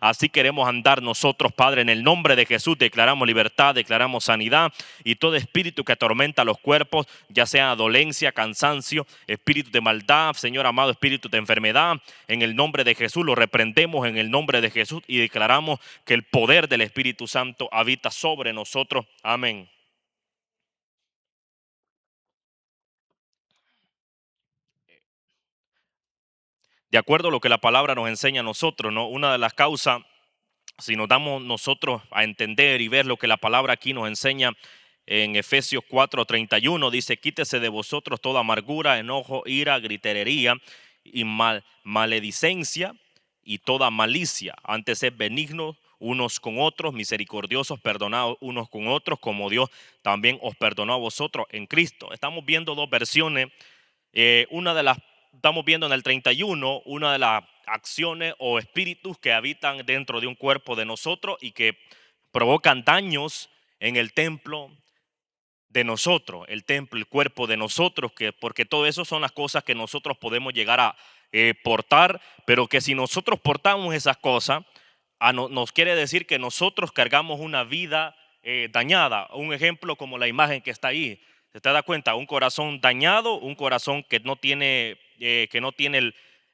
Así queremos andar nosotros, Padre, en el nombre de Jesús. Declaramos libertad, declaramos sanidad, y todo espíritu que atormenta los cuerpos, ya sea dolencia, cansancio, espíritu de maldad, Señor amado, espíritu de enfermedad, en el nombre de Jesús lo reprendemos en el nombre de Jesús y declaramos que el poder del Espíritu Santo habita sobre nosotros. Amén. De acuerdo a lo que la palabra nos enseña a nosotros, ¿no? Una de las causas, si nos damos nosotros a entender y ver lo que la palabra aquí nos enseña en Efesios 4:31, dice: quítese de vosotros toda amargura, enojo, ira, gritería y maledicencia y toda malicia. Antes sed benignos unos con otros, misericordiosos, perdonados unos con otros, como Dios también os perdonó a vosotros en Cristo. Estamos viendo dos versiones. Una de las Estamos viendo en el 31 una de las acciones o espíritus que habitan dentro de un cuerpo de nosotros y que provocan daños en el templo de nosotros, el templo, el cuerpo de nosotros, porque todo eso son las cosas que nosotros podemos llegar a portar, pero que si nosotros portamos esas cosas, nos quiere decir que nosotros cargamos una vida dañada. Un ejemplo como la imagen que está ahí. ¿Se te da cuenta? Un corazón dañado, un corazón que no tiene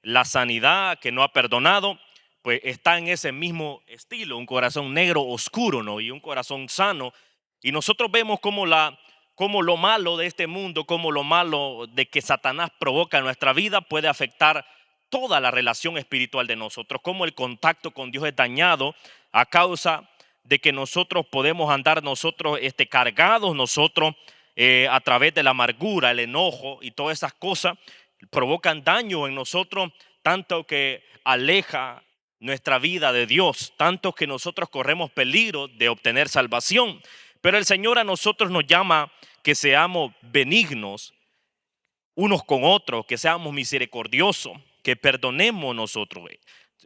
la sanidad, que no ha perdonado, pues está en ese mismo estilo, un corazón negro oscuro, ¿no? Y un corazón sano. Y nosotros vemos como lo malo de este mundo, como lo malo de que Satanás provoca en nuestra vida puede afectar toda la relación espiritual de nosotros, como el contacto con Dios es dañado a causa de que nosotros podemos andar cargados nosotros a través de la amargura, el enojo y todas esas cosas provocan daño en nosotros, tanto que aleja nuestra vida de Dios, tanto que nosotros corremos peligro de obtener salvación. Pero el Señor a nosotros nos llama que seamos benignos unos con otros, que seamos misericordiosos, que perdonemos nosotros.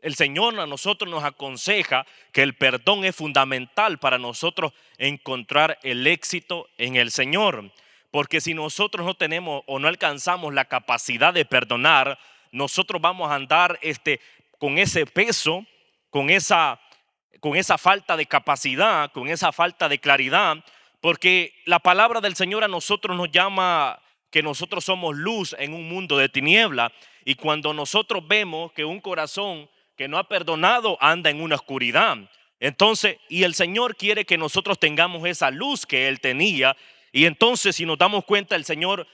El Señor a nosotros nos aconseja que el perdón es fundamental para nosotros encontrar el éxito en el Señor. Porque si nosotros no tenemos o no alcanzamos la capacidad de perdonar, nosotros vamos a andar con ese peso, con esa, con esa falta de capacidad, con esa falta de claridad, porque la palabra del Señor a nosotros nos llama que nosotros somos luz en un mundo de tiniebla, y cuando nosotros vemos que un corazón que no ha perdonado anda en una oscuridad, entonces, y el Señor quiere que nosotros tengamos esa luz que Él tenía, y entonces si nos damos cuenta el Señor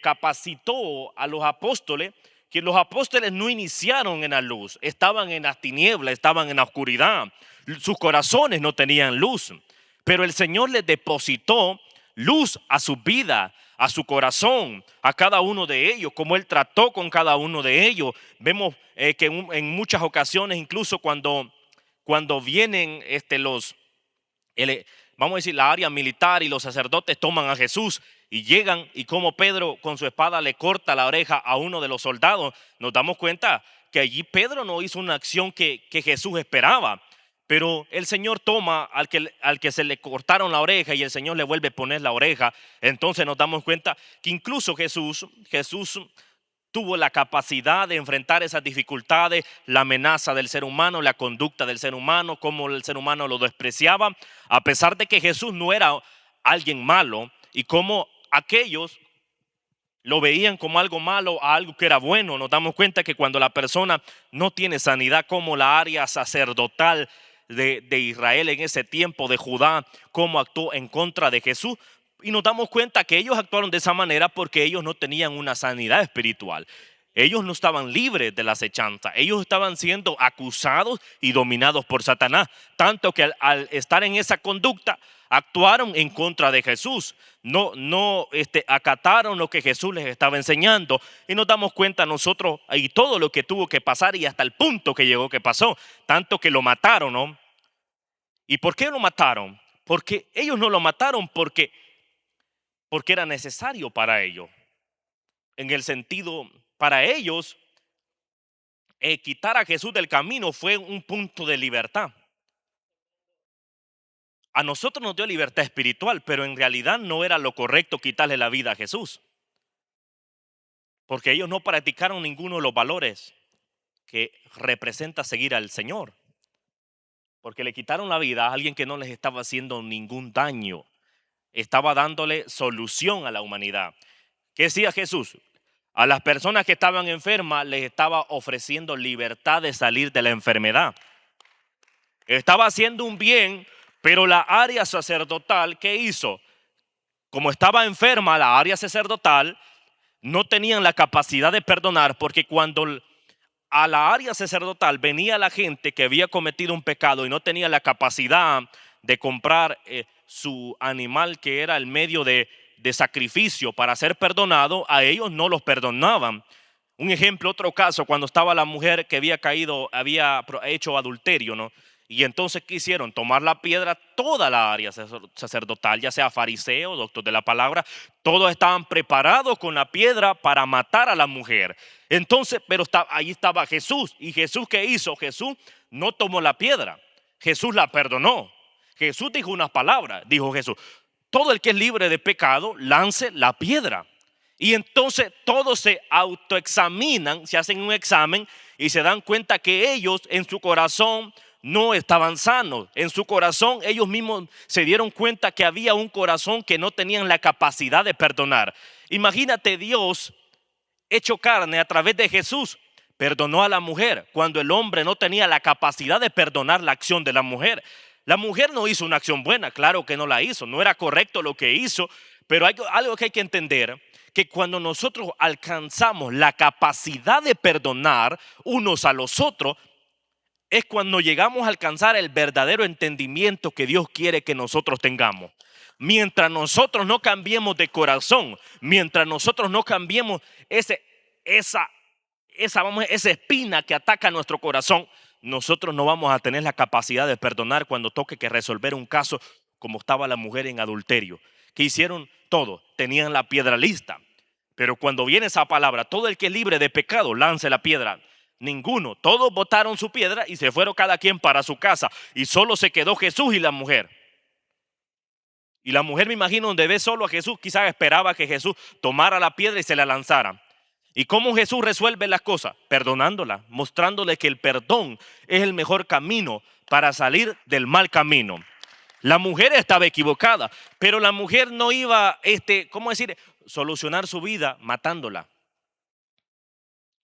capacitó a los apóstoles, que los apóstoles no iniciaron en la luz, estaban en las tinieblas, estaban en la oscuridad, sus corazones no tenían luz, pero el Señor les depositó luz a su vida, a su corazón, a cada uno de ellos, como Él trató con cada uno de ellos. Vemos que en muchas ocasiones, incluso cuando vienen vamos a decir, la área militar y los sacerdotes toman a Jesús y llegan, y como Pedro con su espada le corta la oreja a uno de los soldados, nos damos cuenta que allí Pedro no hizo una acción que Jesús esperaba. Pero el Señor toma al que se le cortaron la oreja y el Señor le vuelve a poner la oreja. Entonces nos damos cuenta que incluso Jesús tuvo la capacidad de enfrentar esas dificultades, la amenaza del ser humano, la conducta del ser humano, cómo el ser humano lo despreciaba, a pesar de que Jesús no era alguien malo, y cómo aquellos lo veían como algo malo a algo que era bueno. Nos damos cuenta que cuando la persona no tiene sanidad, como la área sacerdotal de Israel en ese tiempo, de Judá, cómo actuó en contra de Jesús. Y nos damos cuenta que ellos actuaron de esa manera porque ellos no tenían una sanidad espiritual. Ellos no estaban libres de la acechanza. Ellos estaban siendo acusados y dominados por Satanás. Tanto que al estar en esa conducta, actuaron en contra de Jesús. No acataron lo que Jesús les estaba enseñando. Y nos damos cuenta nosotros y todo lo que tuvo que pasar y hasta el punto que llegó que pasó. Tanto que lo mataron, ¿no? ¿Y por qué lo mataron? Porque ellos no lo mataron porque era necesario para ellos. En el sentido, para ellos, quitar a Jesús del camino fue un punto de libertad. A nosotros nos dio libertad espiritual, pero en realidad no era lo correcto quitarle la vida a Jesús, porque ellos no practicaron ninguno de los valores que representa seguir al Señor. porque le quitaron la vida a alguien que no les estaba haciendo ningún daño. Estaba dándole solución a la humanidad. ¿Qué decía Jesús? A las personas que estaban enfermas les estaba ofreciendo libertad de salir de la enfermedad. Estaba haciendo un bien, pero la área sacerdotal, ¿qué hizo? Como estaba enferma la área sacerdotal, no tenían la capacidad de perdonar, porque cuando a la área sacerdotal venía la gente que había cometido un pecado y no tenía la capacidad de comprar su animal, que era el medio de sacrificio para ser perdonado, a ellos no los perdonaban. Un ejemplo, otro caso, cuando estaba la mujer que había caído, había hecho adulterio, ¿no? Y entonces quisieron tomar la piedra, toda la área sacerdotal, ya sea fariseo, doctor de la palabra, todos estaban preparados con la piedra para matar a la mujer. Entonces, pero ahí estaba Jesús. ¿Y Jesús qué hizo? Jesús no tomó la piedra, Jesús la perdonó. Jesús dijo unas palabras, dijo Jesús: todo el que es libre de pecado, lance la piedra. Y entonces todos se autoexaminan, se hacen un examen y se dan cuenta que ellos en su corazón no estaban sanos. En su corazón ellos mismos se dieron cuenta que había un corazón que no tenían la capacidad de perdonar. Imagínate, Dios hecho carne a través de Jesús perdonó a la mujer cuando el hombre no tenía la capacidad de perdonar la acción de la mujer. La mujer no hizo una acción buena, claro que no la hizo, no era correcto lo que hizo, pero hay algo que hay que entender, que cuando nosotros alcanzamos la capacidad de perdonar unos a los otros, es cuando llegamos a alcanzar el verdadero entendimiento que Dios quiere que nosotros tengamos. Mientras nosotros no cambiemos de corazón, mientras nosotros no cambiemos esa espina que ataca nuestro corazón, nosotros no vamos a tener la capacidad de perdonar cuando toque que resolver un caso como estaba la mujer en adulterio. Que hicieron todo, tenían la piedra lista. Pero cuando viene esa palabra, todo el que es libre de pecado, lance la piedra. Ninguno, todos botaron su piedra y se fueron cada quien para su casa. Y solo se quedó Jesús y la mujer. Y la mujer, me imagino, donde ve solo a Jesús, quizás esperaba que Jesús tomara la piedra y se la lanzara. ¿Y cómo Jesús resuelve las cosas? Perdonándola, mostrándole que el perdón es el mejor camino para salir del mal camino. La mujer estaba equivocada, pero la mujer no iba, ¿cómo decir?, solucionar su vida matándola.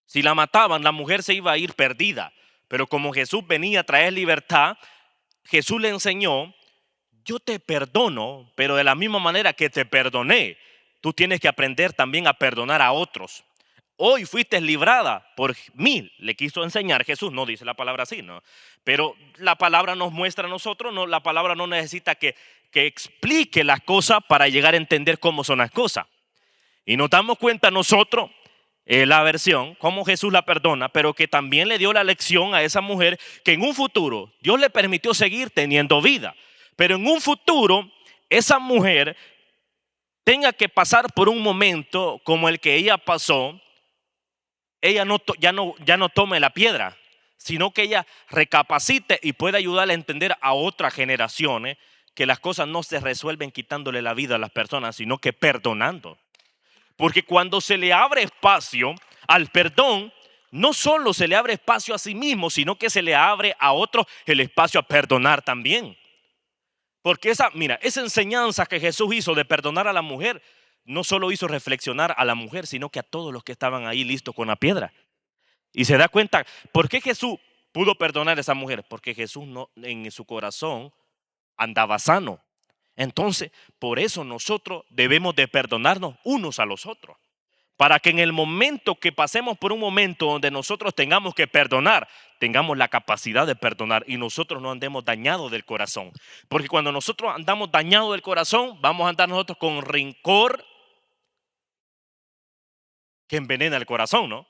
Si la mataban, la mujer se iba a ir perdida. Pero como Jesús venía a traer libertad, Jesús le enseñó: yo te perdono, pero de la misma manera que te perdoné, tú tienes que aprender también a perdonar a otros. Hoy fuiste librada por mí, le quiso enseñar Jesús, no dice la palabra así, ¿no? Pero la palabra nos muestra a nosotros, no, la palabra no necesita que explique las cosas para llegar a entender cómo son las cosas. Y nos damos cuenta nosotros, la versión, cómo Jesús la perdona, pero que también le dio la lección a esa mujer que en un futuro Dios le permitió seguir teniendo vida. Pero en un futuro esa mujer tenga que pasar por un momento como el que ella pasó. Ella ya no tome la piedra, sino que ella recapacite y pueda ayudarle a entender a otras generaciones que las cosas no se resuelven quitándole la vida a las personas, sino que perdonando. Porque cuando se le abre espacio al perdón, no solo se le abre espacio a sí mismo, sino que se le abre a otros el espacio a perdonar también. Porque esa enseñanza que Jesús hizo de perdonar a la mujer, no solo hizo reflexionar a la mujer, sino que a todos los que estaban ahí listos con la piedra. Y se da cuenta, ¿por qué Jesús pudo perdonar a esa mujer? Porque Jesús no, en su corazón andaba sano. Entonces, por eso nosotros debemos de perdonarnos unos a los otros. Para que en el momento que pasemos por un momento donde nosotros tengamos que perdonar, tengamos la capacidad de perdonar y nosotros no andemos dañados del corazón. Porque cuando nosotros andamos dañados del corazón, vamos a andar nosotros con rencor que envenena el corazón, ¿no?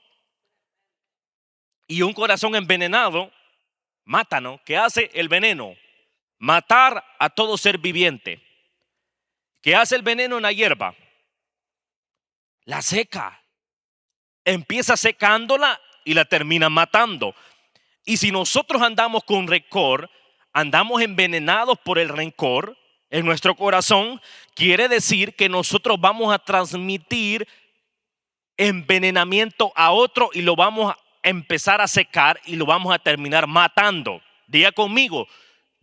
Y un corazón envenenado mata, ¿no? ¿Qué hace el veneno? Matar a todo ser viviente. ¿Qué hace el veneno en la hierba? La seca. Empieza secándola y la termina matando. Y si nosotros andamos con rencor, andamos envenenados por el rencor en nuestro corazón, quiere decir que nosotros vamos a transmitir envenenamiento a otro y lo vamos a empezar a secar y lo vamos a terminar matando. Diga conmigo,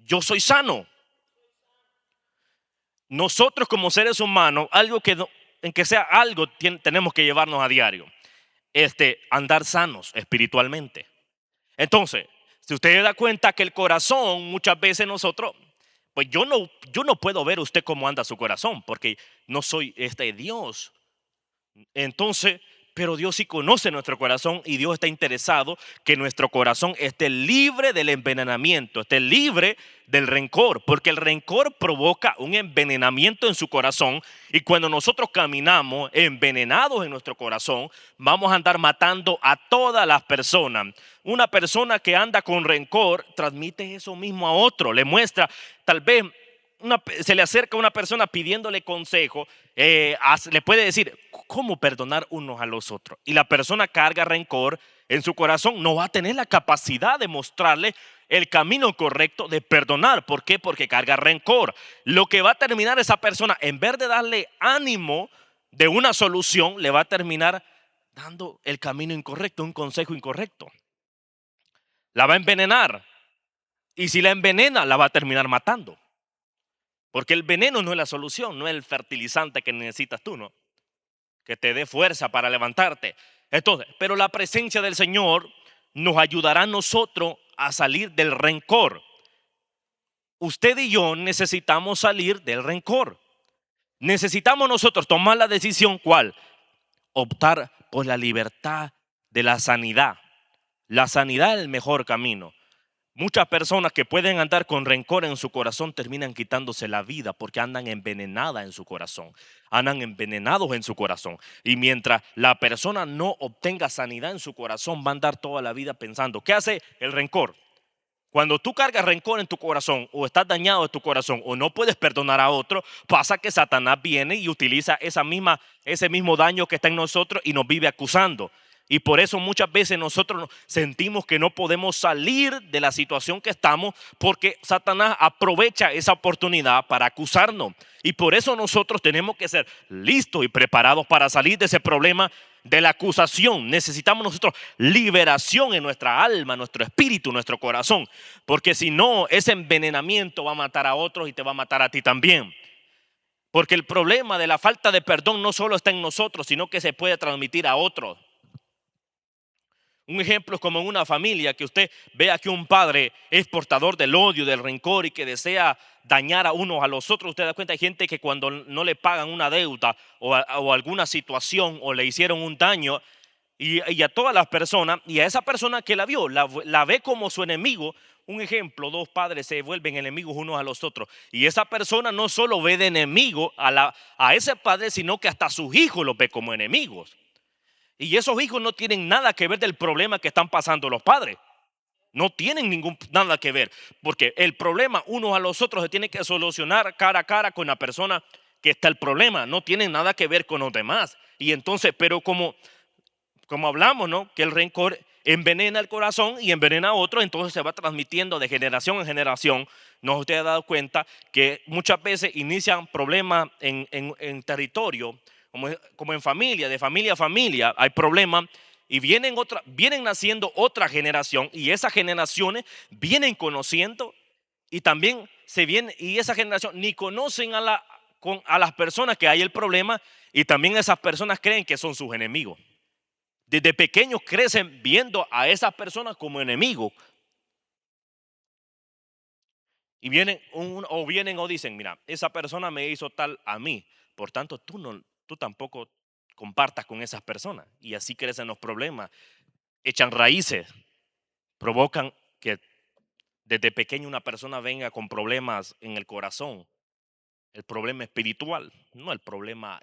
yo soy sano. Nosotros como seres humanos, algo que en que sea algo tenemos que llevarnos a diario, andar sanos espiritualmente. Entonces, si usted se da cuenta que el corazón, muchas veces nosotros, pues yo no puedo ver usted cómo anda su corazón, porque no soy Dios. Entonces, pero Dios sí conoce nuestro corazón y Dios está interesado que nuestro corazón esté libre del envenenamiento, esté libre del rencor, porque el rencor provoca un envenenamiento en su corazón y cuando nosotros caminamos envenenados en nuestro corazón, vamos a andar matando a todas las personas. Una persona que anda con rencor transmite eso mismo a otro, le muestra tal vez se le acerca a una persona pidiéndole consejo, le puede decir cómo perdonar unos a los otros. Y la persona carga rencor en su corazón, no va a tener la capacidad de mostrarle el camino correcto de perdonar. ¿Por qué? Porque carga rencor. Lo que va a terminar esa persona, en vez de darle ánimo de una solución, le va a terminar dando el camino incorrecto, un consejo incorrecto. La va a envenenar. Y si la envenena, la va a terminar matando. Porque el veneno no es la solución, no es el fertilizante que necesitas tú, ¿no? Que te dé fuerza para levantarte. Entonces, pero la presencia del Señor nos ayudará a nosotros a salir del rencor. Usted y yo necesitamos salir del rencor. Necesitamos nosotros tomar la decisión, ¿cuál? Optar por la libertad de la sanidad. La sanidad es el mejor camino. Muchas personas que pueden andar con rencor en su corazón terminan quitándose la vida porque andan envenenadas en su corazón, andan envenenados en su corazón. Y mientras la persona no obtenga sanidad en su corazón, va a andar toda la vida pensando, ¿qué hace el rencor? Cuando tú cargas rencor en tu corazón o estás dañado en tu corazón o no puedes perdonar a otro, pasa que Satanás viene y utiliza ese mismo daño que está en nosotros y nos vive acusando. Y por eso muchas veces nosotros sentimos que no podemos salir de la situación que estamos porque Satanás aprovecha esa oportunidad para acusarnos. Y por eso nosotros tenemos que ser listos y preparados para salir de ese problema de la acusación. Necesitamos nosotros liberación en nuestra alma, nuestro espíritu, nuestro corazón. Porque si no, ese envenenamiento va a matar a otros y te va a matar a ti también. Porque el problema de la falta de perdón no solo está en nosotros, sino que se puede transmitir a otros. Un ejemplo es como en una familia que usted vea que un padre es portador del odio, del rencor y que desea dañar a unos a los otros. Usted da cuenta, hay gente que cuando no le pagan una deuda o alguna situación o le hicieron un daño y a todas las personas y a esa persona que la vio, la ve como su enemigo. Un ejemplo, dos padres se vuelven enemigos unos a los otros y esa persona no solo ve de enemigo a ese padre, sino que hasta a sus hijos los ve como enemigos. Y esos hijos no tienen nada que ver del problema que están pasando los padres. No tienen nada que ver. Porque el problema unos a los otros se tiene que solucionar cara a cara con la persona que está el problema. No tienen nada que ver con los demás. Y entonces, pero como hablamos, ¿no? Que el rencor envenena el corazón y envenena a otro, entonces se va transmitiendo de generación en generación. ¿No usted ha dado cuenta que muchas veces inician problemas en territorio? Como en familia, de familia a familia hay problemas y vienen naciendo otra generación y esas generaciones vienen conociendo y también y esa generación ni conocen a las personas que hay el problema y también esas personas creen que son sus enemigos. Desde pequeños crecen viendo a esas personas como enemigos y vienen o dicen, mira, esa persona me hizo tal a mí, por tanto tú tampoco compartas con esas personas. Y así crecen los problemas, echan raíces, provocan que desde pequeño una persona venga con problemas en el corazón, el problema espiritual, no el problema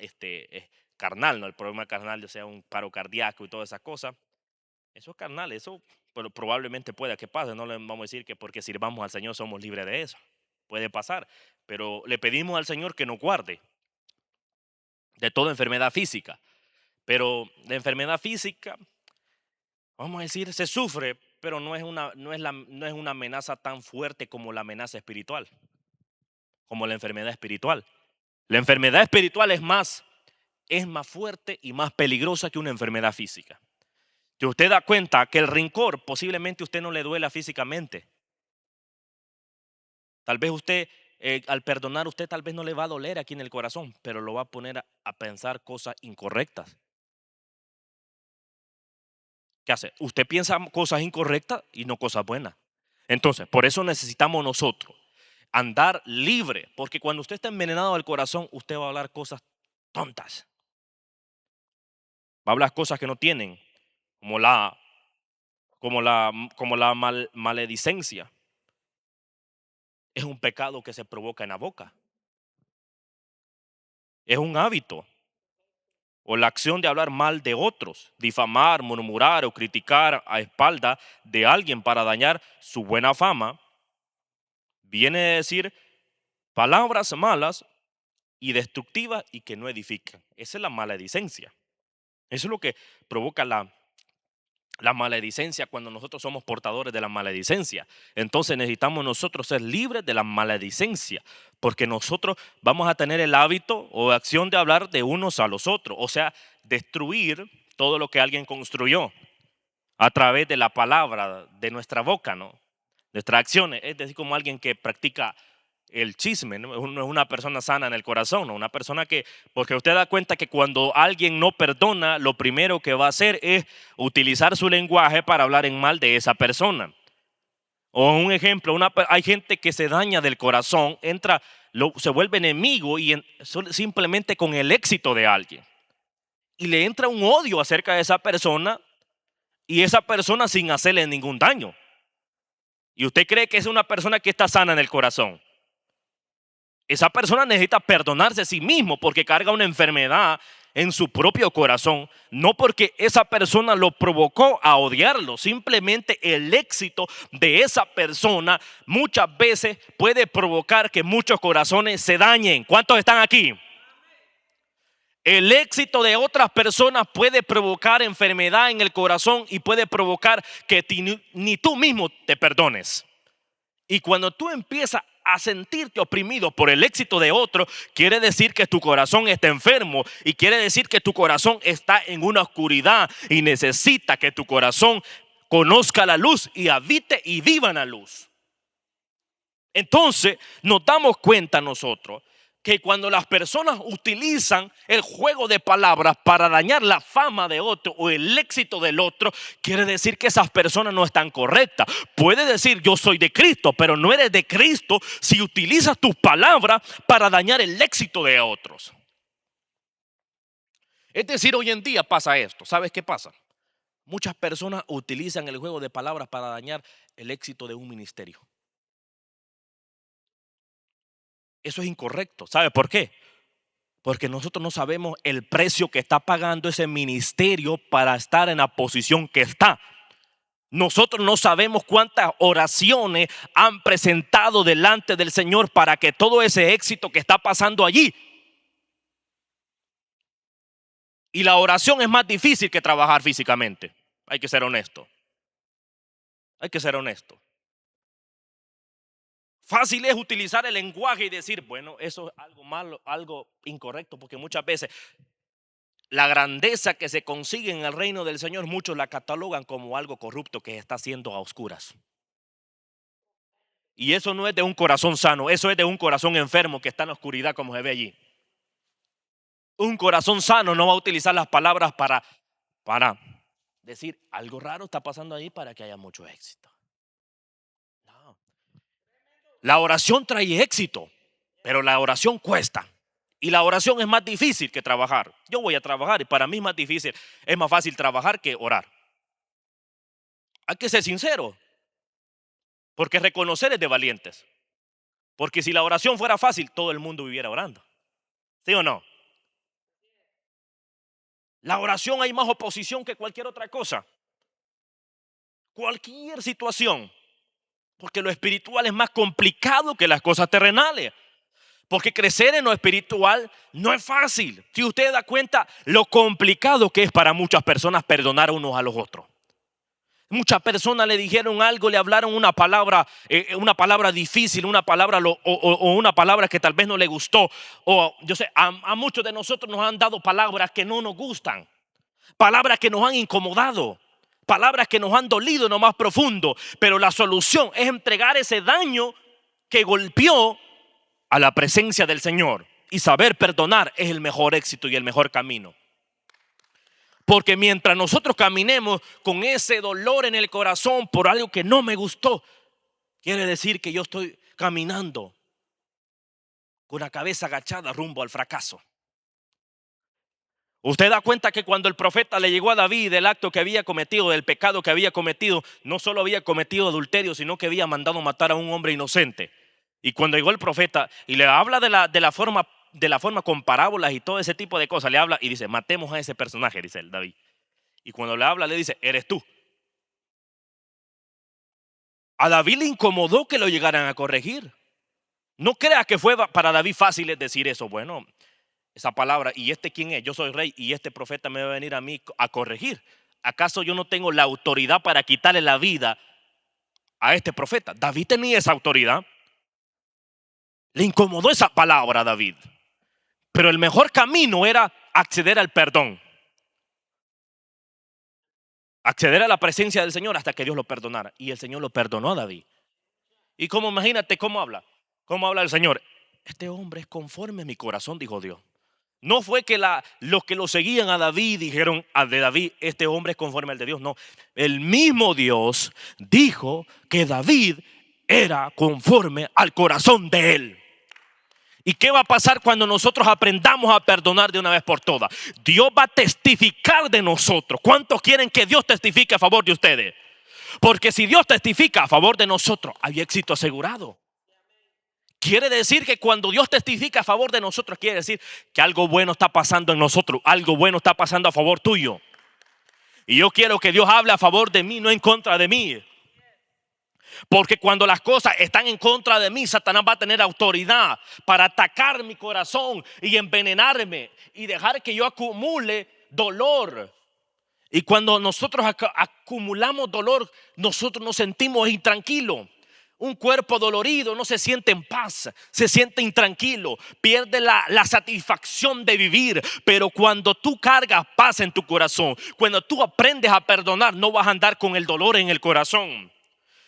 carnal, no el problema carnal, o sea, un paro cardíaco y todas esas cosas. Eso es carnal, eso pero probablemente pueda que pase. No le vamos a decir que porque sirvamos al Señor somos libres de eso. Puede pasar, pero le pedimos al Señor que nos guarde de toda enfermedad física. Pero la enfermedad física, vamos a decir, se sufre, pero no es una amenaza tan fuerte como la amenaza espiritual, como la enfermedad espiritual. La enfermedad espiritual es más fuerte y más peligrosa que una enfermedad física. Si usted da cuenta que el rencor posiblemente a usted no le duela físicamente, Tal vez usted, al perdonar, usted tal vez no le va a doler aquí en el corazón, pero lo va a poner a pensar cosas incorrectas. ¿Qué hace? Usted piensa cosas incorrectas y no cosas buenas. Entonces, por eso necesitamos nosotros andar libre, porque cuando usted está envenenado del corazón, usted va a hablar cosas tontas, va a hablar cosas que no tienen, como la maledicencia. Es un pecado que se provoca en la boca, es un hábito. O la acción de hablar mal de otros, difamar, murmurar o criticar a espalda de alguien para dañar su buena fama, viene a decir palabras malas y destructivas y que no edifican. Esa es la maledicencia. Eso es lo que provoca la maledicencia cuando nosotros somos portadores de la maledicencia. Entonces necesitamos nosotros ser libres de la maledicencia, porque nosotros vamos a tener el hábito o acción de hablar de unos a los otros, o sea, destruir todo lo que alguien construyó a través de la palabra, de nuestra boca, ¿no? Nuestras acciones, es decir, como alguien que practica el chisme, no es una persona sana en el corazón, ¿no? Una persona que, porque usted da cuenta que cuando alguien no perdona, lo primero que va a hacer es utilizar su lenguaje para hablar en mal de esa persona. O un ejemplo, hay gente que se daña del corazón, se vuelve enemigo simplemente con el éxito de alguien. Y le entra un odio acerca de esa persona y esa persona sin hacerle ningún daño. Y usted cree que es una persona que está sana en el corazón. Esa persona necesita perdonarse a sí mismo porque carga una enfermedad en su propio corazón, no porque esa persona lo provocó a odiarlo, simplemente el éxito de esa persona muchas veces puede provocar que muchos corazones se dañen. ¿Cuántos están aquí? El éxito de otras personas puede provocar enfermedad en el corazón y puede provocar que ni tú mismo te perdones. Y cuando tú empiezas a sentirte oprimido por el éxito de otro, quiere decir que tu corazón está enfermo y quiere decir que tu corazón está en una oscuridad y necesita que tu corazón conozca la luz y habite y viva en la luz. Entonces nos damos cuenta nosotros que cuando las personas utilizan el juego de palabras para dañar la fama de otro o el éxito del otro, quiere decir que esas personas no están correctas. Puede decir yo soy de Cristo, pero no eres de Cristo si utilizas tus palabras para dañar el éxito de otros. Es decir, hoy en día pasa esto. ¿Sabes qué pasa? Muchas personas utilizan el juego de palabras para dañar el éxito de un ministerio. Eso es incorrecto. ¿Sabe por qué? Porque nosotros no sabemos el precio que está pagando ese ministerio para estar en la posición que está. Nosotros no sabemos cuántas oraciones han presentado delante del Señor para que todo ese éxito que está pasando allí. Y la oración es más difícil que trabajar físicamente. Hay que ser honesto. Hay que ser honesto. Fácil es utilizar el lenguaje y decir, bueno, eso es algo malo, algo incorrecto, porque muchas veces la grandeza que se consigue en el reino del Señor, muchos la catalogan como algo corrupto que está haciendo a oscuras. Y eso no es de un corazón sano, eso es de un corazón enfermo que está en la oscuridad como se ve allí. Un corazón sano no va a utilizar las palabras para decir algo raro está pasando ahí para que haya mucho éxito. No. La oración trae éxito, pero la oración cuesta. Y la oración es más difícil que trabajar. Yo voy a trabajar y para mí es más difícil, es más fácil trabajar que orar. Hay que ser sincero, porque reconocer es de valientes. Porque si la oración fuera fácil, todo el mundo viviera orando. ¿Sí o no? La oración hay más oposición que cualquier otra cosa. Cualquier situación. Porque lo espiritual es más complicado que las cosas terrenales. Porque crecer en lo espiritual no es fácil. Si usted da cuenta lo complicado que es para muchas personas perdonar unos a los otros. Muchas personas le dijeron algo, le hablaron una palabra difícil, una palabra o una palabra que tal vez no le gustó. O yo sé, a muchos de nosotros nos han dado palabras que no nos gustan, palabras que nos han incomodado, palabras que nos han dolido en lo más profundo. Pero la solución es entregar ese daño que golpeó a la presencia del Señor. Y saber perdonar es el mejor éxito y el mejor camino. Porque mientras nosotros caminemos con ese dolor en el corazón por algo que no me gustó, quiere decir que yo estoy caminando con la cabeza agachada rumbo al fracaso. Usted da cuenta que cuando el profeta le llegó a David del acto que había cometido, del pecado que había cometido, no solo había cometido adulterio, sino que había mandado matar a un hombre inocente. Y cuando llegó el profeta y le habla de la forma con parábolas y todo ese tipo de cosas, le habla y dice, matemos a ese personaje, dice el David. Y cuando le habla le dice, eres tú. A David le incomodó que lo llegaran a corregir. No crea que fue para David fácil decir eso. Bueno, esa palabra, ¿y este quién es? Yo soy rey y este profeta me va a venir a mí a corregir. ¿Acaso yo no tengo la autoridad para quitarle la vida a este profeta? David tenía esa autoridad. Le incomodó esa palabra a David. Pero el mejor camino era acceder al perdón. Acceder a la presencia del Señor hasta que Dios lo perdonara. Y el Señor lo perdonó a David. Y como imagínate cómo habla. ¿Cómo habla el Señor? Este hombre es conforme a mi corazón, dijo Dios. No fue que los que lo seguían a David dijeron de David, este hombre es conforme al de Dios. No, el mismo Dios dijo que David era conforme al corazón de él. ¿Y qué va a pasar cuando nosotros aprendamos a perdonar de una vez por todas? Dios va a testificar de nosotros. ¿Cuántos quieren que Dios testifique a favor de ustedes? Porque si Dios testifica a favor de nosotros, hay éxito asegurado. Quiere decir que cuando Dios testifica a favor de nosotros, quiere decir que algo bueno está pasando en nosotros, algo bueno está pasando a favor tuyo. Y yo quiero que Dios hable a favor de mí, no en contra de mí. Porque cuando las cosas están en contra de mí, Satanás va a tener autoridad para atacar mi corazón y envenenarme y dejar que yo acumule dolor. Y cuando nosotros acumulamos dolor, nosotros nos sentimos intranquilos. Un cuerpo dolorido no se siente en paz, se siente intranquilo, pierde la satisfacción de vivir. Pero cuando tú cargas paz en tu corazón, cuando tú aprendes a perdonar, no vas a andar con el dolor en el corazón.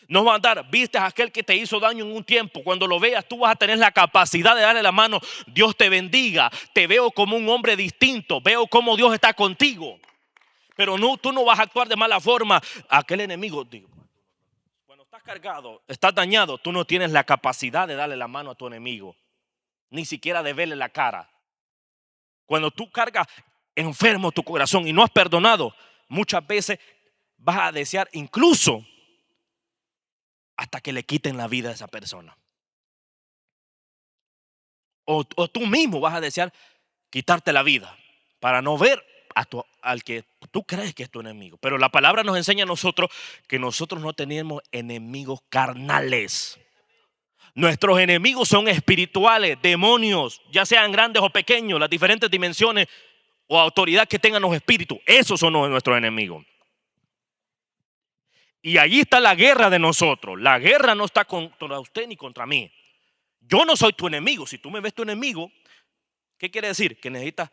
No vas a andar, viste a aquel que te hizo daño en un tiempo. Cuando lo veas, tú vas a tener la capacidad de darle la mano. Dios te bendiga, te veo como un hombre distinto, veo cómo Dios está contigo. Pero no, tú no vas a actuar de mala forma. Aquel enemigo, digo, cuando estás cargado, estás dañado, tú no tienes la capacidad de darle la mano a tu enemigo, ni siquiera de verle la cara. Cuando tú cargas enfermo tu corazón y no has perdonado, muchas veces vas a desear incluso hasta que le quiten la vida a esa persona. O tú mismo vas a desear quitarte la vida para no ver al que tú crees que es tu enemigo. Pero la palabra nos enseña a nosotros que nosotros no tenemos enemigos carnales. Nuestros enemigos son espirituales, demonios, ya sean grandes o pequeños, las diferentes dimensiones o autoridad que tengan los espíritus. Esos son nuestros enemigos. Y allí está la guerra de nosotros. La guerra no está contra usted ni contra mí. Yo no soy tu enemigo. Si tú me ves tu enemigo, ¿qué quiere decir? Que necesitas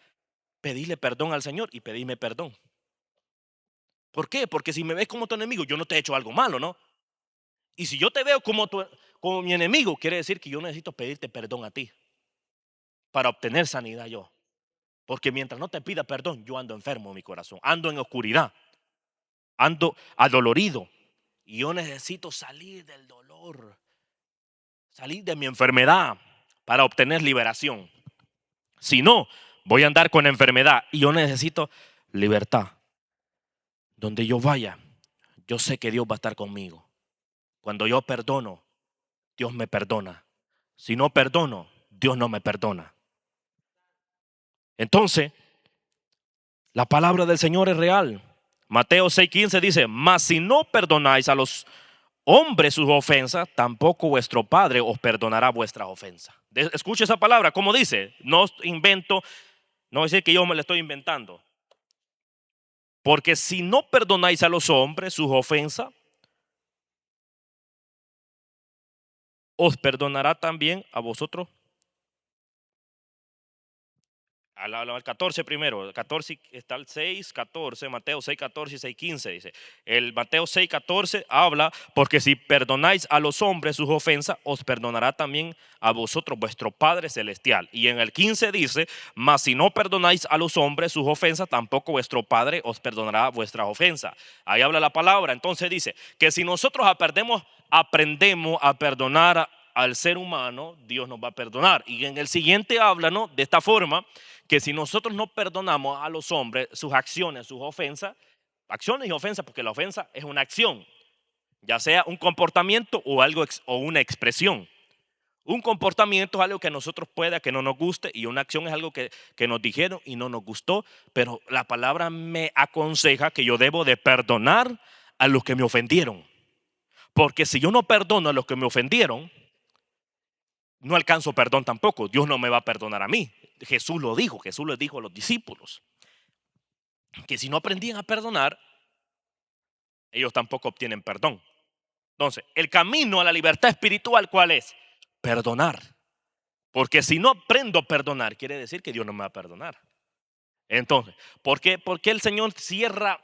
pedirle perdón al Señor y pedirme perdón. ¿Por qué? Porque si me ves como tu enemigo, yo no te he hecho algo malo, ¿no? Y si yo te veo como mi enemigo, quiere decir que yo necesito pedirte perdón a ti para obtener sanidad yo. Porque mientras no te pida perdón, yo ando enfermo en mi corazón, ando en oscuridad, ando adolorido. Y yo necesito salir del dolor, salir de mi enfermedad para obtener liberación. Si no, voy a andar con enfermedad y yo necesito libertad. Donde yo vaya, yo sé que Dios va a estar conmigo. Cuando yo perdono, Dios me perdona. Si no perdono, Dios no me perdona. Entonces, la palabra del Señor es real. Mateo 6:15 dice, mas si no perdonáis a los hombres sus ofensas, tampoco vuestro Padre os perdonará vuestras ofensas. Escuche esa palabra, como dice, no invento, no es decir que yo me la estoy inventando. Porque si no perdonáis a los hombres sus ofensas, os perdonará también a vosotros. al 14 primero, 14 está el 6, 14, Mateo 6, 14 y 6, 15 dice. El Mateo 6, 14 habla, porque si perdonáis a los hombres sus ofensas, os perdonará también a vosotros vuestro Padre Celestial. Y en el 15 dice, mas si no perdonáis a los hombres sus ofensas, tampoco vuestro Padre os perdonará vuestras ofensas. Ahí habla la palabra. Entonces dice que si nosotros aprendemos a perdonar al ser humano, Dios nos va a perdonar. Y en el siguiente habla, ¿no?, de esta forma, que si nosotros no perdonamos a los hombres sus acciones, sus ofensas, acciones y ofensas, porque la ofensa es una acción, ya sea un comportamiento o algo o una expresión. Un comportamiento es algo que a nosotros pueda que no nos guste, y una acción es algo que nos dijeron y no nos gustó, pero la palabra me aconseja que yo debo de perdonar a los que me ofendieron. Porque si yo no perdono a los que me ofendieron, no alcanzo perdón tampoco. Dios no me va a perdonar a mí. Jesús lo dijo, Jesús les dijo a los discípulos que si no aprendían a perdonar, ellos tampoco obtienen perdón. Entonces, el camino a la libertad espiritual, ¿cuál es? Perdonar. Porque si no aprendo a perdonar, quiere decir que Dios no me va a perdonar. Entonces, por qué el Señor cierra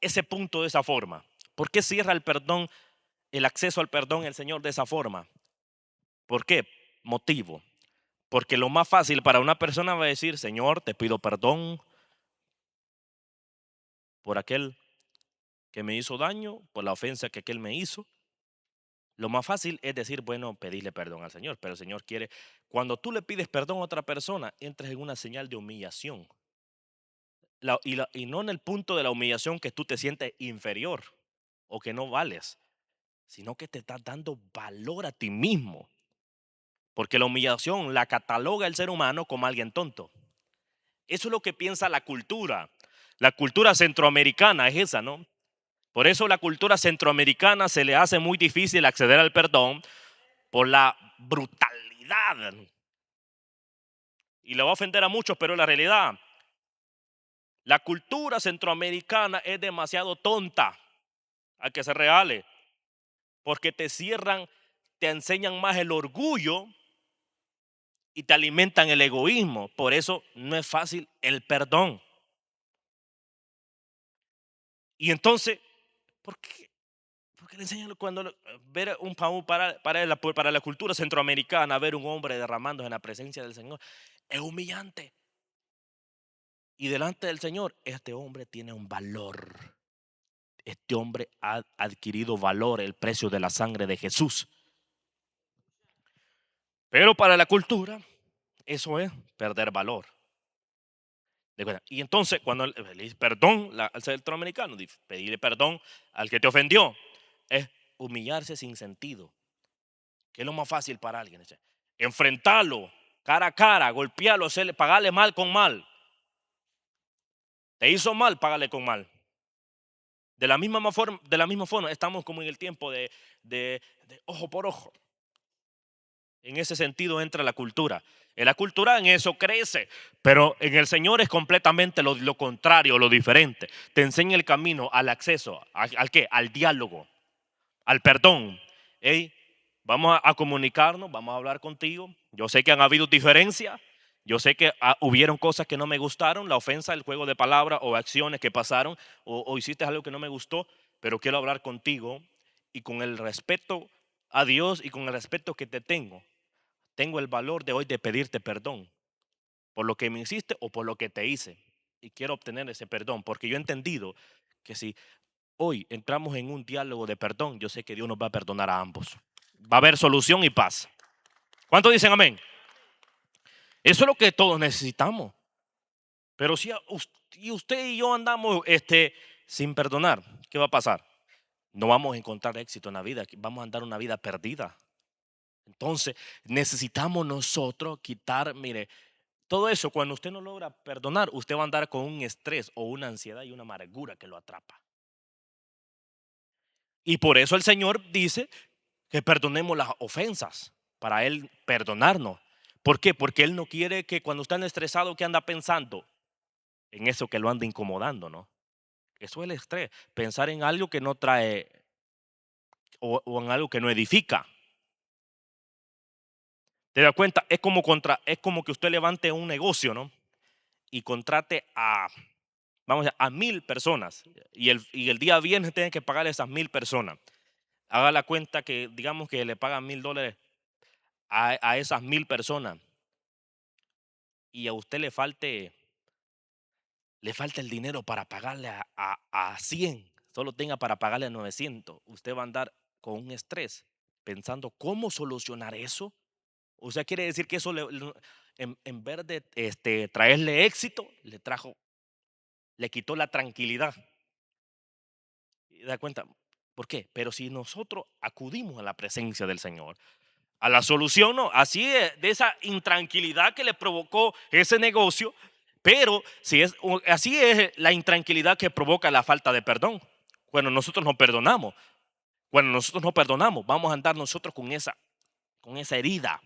ese punto de esa forma? ¿Por qué cierra el perdón, el acceso al perdón el Señor de esa forma? ¿Por qué motivo? Porque lo más fácil para una persona va a decir, Señor, te pido perdón por aquel que me hizo daño, por la ofensa que aquel me hizo. Lo más fácil es decir, bueno, pedirle perdón al Señor, pero el Señor quiere, cuando tú le pides perdón a otra persona, entres en una señal de humillación. Y no en el punto de la humillación que tú te sientes inferior o que no vales, sino que te estás dando valor a ti mismo. Porque la humillación la cataloga el ser humano como alguien tonto. Eso es lo que piensa la cultura. La cultura centroamericana es esa, ¿no? Por eso la cultura centroamericana se le hace muy difícil acceder al perdón por la brutalidad. Y le va a ofender a muchos, pero la realidad, la cultura centroamericana es demasiado tonta, hay que ser reales, porque te cierran, te enseñan más el orgullo y te alimentan el egoísmo. Por eso no es fácil el perdón. Y entonces, ¿por qué? Porque le enseñan ver para la cultura centroamericana, ver un hombre derramándose en la presencia del Señor es humillante. Y delante del Señor, este hombre tiene un valor. Este hombre ha adquirido valor, el precio de la sangre de Jesús. Pero para la cultura, eso es perder valor. Y entonces, cuando le dice perdón al centroamericano, pedirle perdón al que te ofendió, es humillarse sin sentido. Que es lo más fácil para alguien. Enfrentarlo cara a cara, golpearlo, pagarle mal con mal. Te hizo mal, págale con mal. De la misma forma, estamos como en el tiempo de ojo por ojo. En ese sentido entra la cultura. En la cultura en eso crece, pero en el Señor es completamente lo contrario, lo diferente. Te enseña el camino al acceso, ¿al qué? Al diálogo, al perdón. Hey, vamos a comunicarnos, vamos a hablar contigo. Yo sé que han habido diferencias, yo sé que hubieron cosas que no me gustaron, la ofensa, el juego de palabras o acciones que pasaron, o hiciste algo que no me gustó, pero quiero hablar contigo y con el respeto a Dios y con el respeto que te tengo el valor de hoy de pedirte perdón por lo que me hiciste o por lo que te hice. Y quiero obtener ese perdón, porque yo he entendido que si hoy entramos en un diálogo de perdón, yo sé que Dios nos va a perdonar a ambos. Va a haber solución y paz. ¿Cuántos dicen amén? Eso es lo que todos necesitamos. Pero si usted y yo andamos sin perdonar, ¿qué va a pasar? No vamos a encontrar éxito en la vida, vamos a andar una vida perdida. Entonces necesitamos nosotros quitar, mire, todo eso, cuando usted no logra perdonar, usted va a andar con un estrés o una ansiedad y una amargura que lo atrapa. Y por eso el Señor dice que perdonemos las ofensas, para Él perdonarnos. ¿Por qué? Porque Él no quiere que cuando está estresado, que anda pensando en eso que lo anda incomodando, ¿no? Eso es el estrés, pensar en algo que no trae o en algo que no edifica. ¿Te das cuenta? Es como que usted levante un negocio, ¿no? y contrate a 1000 personas y el día viernes tiene que pagar a esas 1000 personas. Haga la cuenta que digamos que le pagan $1000 a esas 1000 personas y a usted le falta el dinero para pagarle a 100, solo tenga para pagarle a 900. Usted va a andar con un estrés pensando cómo solucionar eso. O sea, quiere decir que eso en vez de traerle éxito, le quitó la tranquilidad. Y da cuenta, ¿por qué? Pero si nosotros acudimos a la presencia del Señor, a la solución, no, así es, de esa intranquilidad que le provocó ese negocio, pero así es la intranquilidad que provoca la falta de perdón. Cuando nosotros no perdonamos, vamos a andar nosotros con esa herida,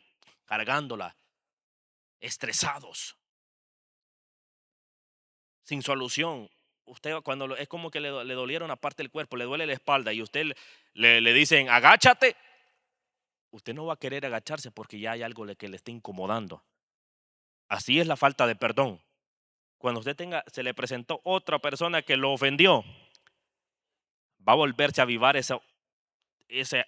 cargándola, estresados, sin solución. Usted cuando es como que le doliera una parte del cuerpo, le duele la espalda y usted le dicen agáchate, usted no va a querer agacharse porque ya hay algo que le está incomodando. Así es la falta de perdón. Cuando se le presentó otra persona que lo ofendió, va a volverse a avivar ese, ese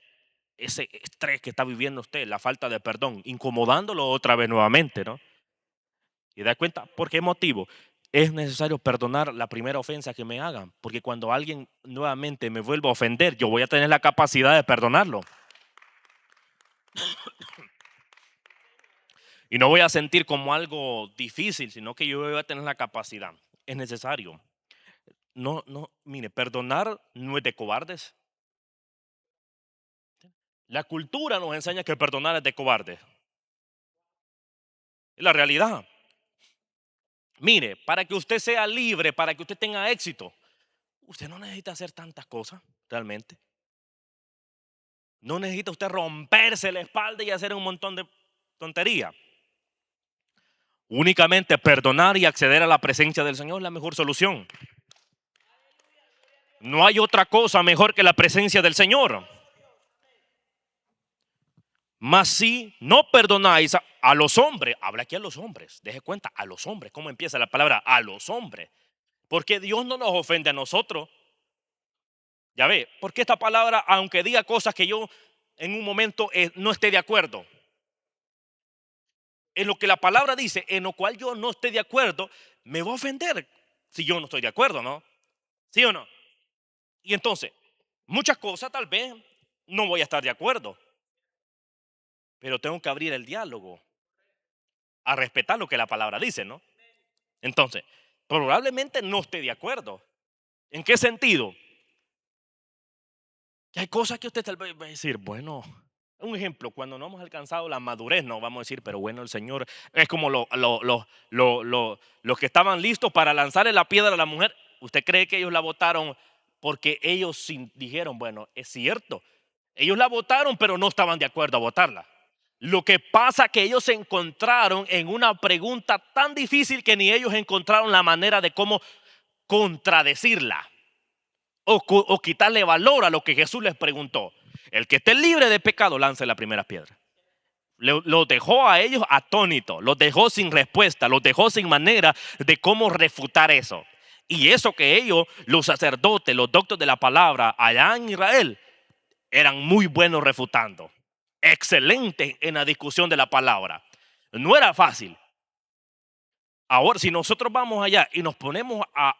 estrés que está viviendo usted, la falta de perdón, incomodándolo otra vez nuevamente, ¿no? Y da cuenta, ¿por qué motivo? Es necesario perdonar la primera ofensa que me hagan, porque cuando alguien nuevamente me vuelva a ofender, yo voy a tener la capacidad de perdonarlo. Y no voy a sentir como algo difícil, sino que yo voy a tener la capacidad. Es necesario. No, no, mire, perdonar no es de cobardes. La cultura nos enseña que perdonar es de cobardes. Es la realidad. Mire, para que usted sea libre, para que usted tenga éxito, usted no necesita hacer tantas cosas, realmente. No necesita usted romperse la espalda y hacer un montón de tonterías. Únicamente perdonar y acceder a la presencia del Señor es la mejor solución. No hay otra cosa mejor que la presencia del Señor. Mas si no perdonáis a los hombres, habla aquí a los hombres, deje cuenta, a los hombres, ¿cómo empieza la palabra? A los hombres. Porque Dios no nos ofende a nosotros. Ya ve, porque esta palabra, aunque diga cosas que yo en un momento no esté de acuerdo, en lo que la palabra dice, en lo cual yo no esté de acuerdo, me va a ofender si yo no estoy de acuerdo, ¿no? ¿Sí o no? Y entonces, muchas cosas tal vez no voy a estar de acuerdo, pero tengo que abrir el diálogo a respetar lo que la palabra dice, ¿no? Entonces, probablemente no esté de acuerdo. ¿En qué sentido? Que hay cosas que usted tal vez va a decir, bueno, un ejemplo, cuando no hemos alcanzado la madurez, no vamos a decir, pero bueno, el Señor es como los que estaban listos para lanzarle la piedra a la mujer. ¿Usted cree que ellos la votaron porque ellos dijeron, bueno, es cierto, ellos la votaron, pero no estaban de acuerdo a votarla? Lo que pasa es que ellos se encontraron en una pregunta tan difícil que ni ellos encontraron la manera de cómo contradecirla o quitarle valor a lo que Jesús les preguntó. El que esté libre de pecado lance la primera piedra. Los dejó a ellos atónitos, los dejó sin respuesta, los dejó sin manera de cómo refutar eso. Y eso que ellos, los sacerdotes, los doctores de la palabra allá en Israel, eran muy buenos refutando, excelentes en la discusión de la palabra. No era fácil. Ahora, si nosotros vamos allá y nos ponemos a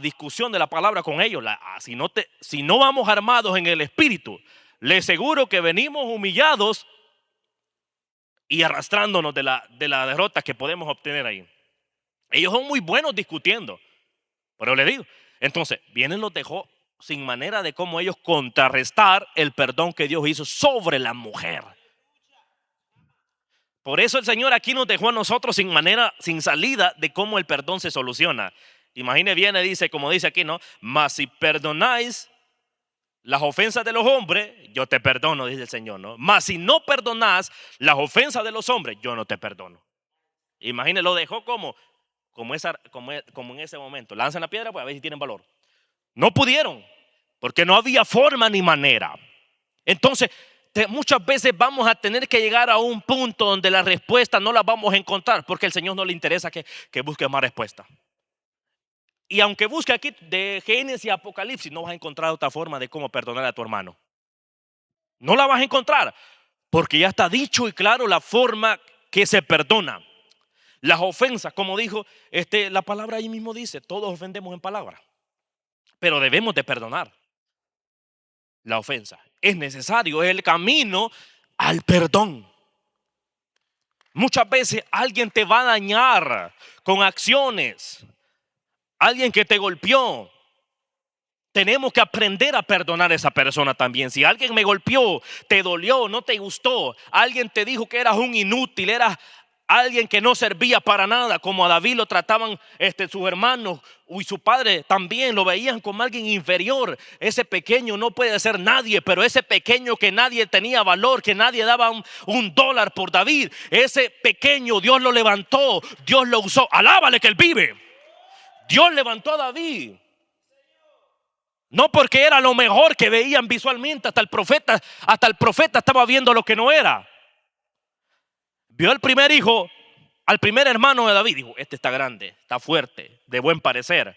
discusión de la palabra con ellos, si no vamos armados en el espíritu, les aseguro que venimos humillados y arrastrándonos de la derrota que podemos obtener ahí. Ellos son muy buenos discutiendo, pero les digo, entonces vienen los dejó sin manera de cómo ellos contrarrestar el perdón que Dios hizo sobre la mujer. Por eso el Señor aquí nos dejó a nosotros sin salida de cómo el perdón se soluciona. Imagine, viene, dice, como dice aquí, ¿no? Mas si perdonáis las ofensas de los hombres, yo te perdono, dice el Señor, ¿no? Mas si no perdonás las ofensas de los hombres, yo no te perdono. Imagine, lo dejó como en ese momento. Lanzan la piedra, pues a ver si tienen valor. No pudieron, porque no había forma ni manera. Entonces, muchas veces vamos a tener que llegar a un punto donde la respuesta no la vamos a encontrar, porque al Señor no le interesa que busques más respuesta. Y aunque busque aquí de Génesis y Apocalipsis, no vas a encontrar otra forma de cómo perdonar a tu hermano. No la vas a encontrar, porque ya está dicho y claro la forma que se perdona. Las ofensas, como dijo la palabra ahí mismo dice, todos ofendemos en palabra, pero debemos de perdonar la ofensa. Es necesario, es el camino al perdón. Muchas veces alguien te va a dañar con acciones, alguien que te golpeó. Tenemos que aprender a perdonar a esa persona también. Si alguien me golpeó, te dolió, no te gustó, alguien te dijo que eras un inútil, eras alguien que no servía para nada, como a David lo trataban sus hermanos y su padre también lo veían como alguien inferior. Ese pequeño no puede ser nadie, pero ese pequeño que nadie tenía valor, que nadie daba un dólar por David, ese pequeño Dios lo levantó, Dios lo usó. Alábale que él vive. Dios levantó a David. No porque era lo mejor que veían visualmente, hasta el profeta estaba viendo lo que no era. Vio al primer hijo, al primer hermano de David, dijo, este está grande, está fuerte, de buen parecer.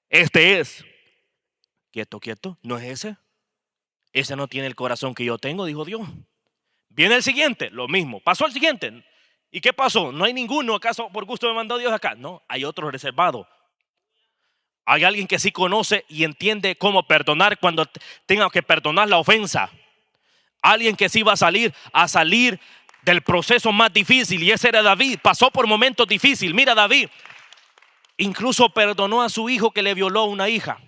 Este es. Quieto, no es ese. Ese no tiene el corazón que yo tengo, dijo Dios. Viene el siguiente, lo mismo. Pasó el siguiente. ¿Y qué pasó? No hay ninguno, ¿acaso por gusto me mandó Dios acá? No, hay otro reservado. Hay alguien que sí conoce y entiende cómo perdonar cuando tenga que perdonar la ofensa. Alguien que sí va a salir del proceso más difícil, y ese era David. Pasó por momentos difíciles. Mira, David incluso perdonó a su hijo que le violó a una hija.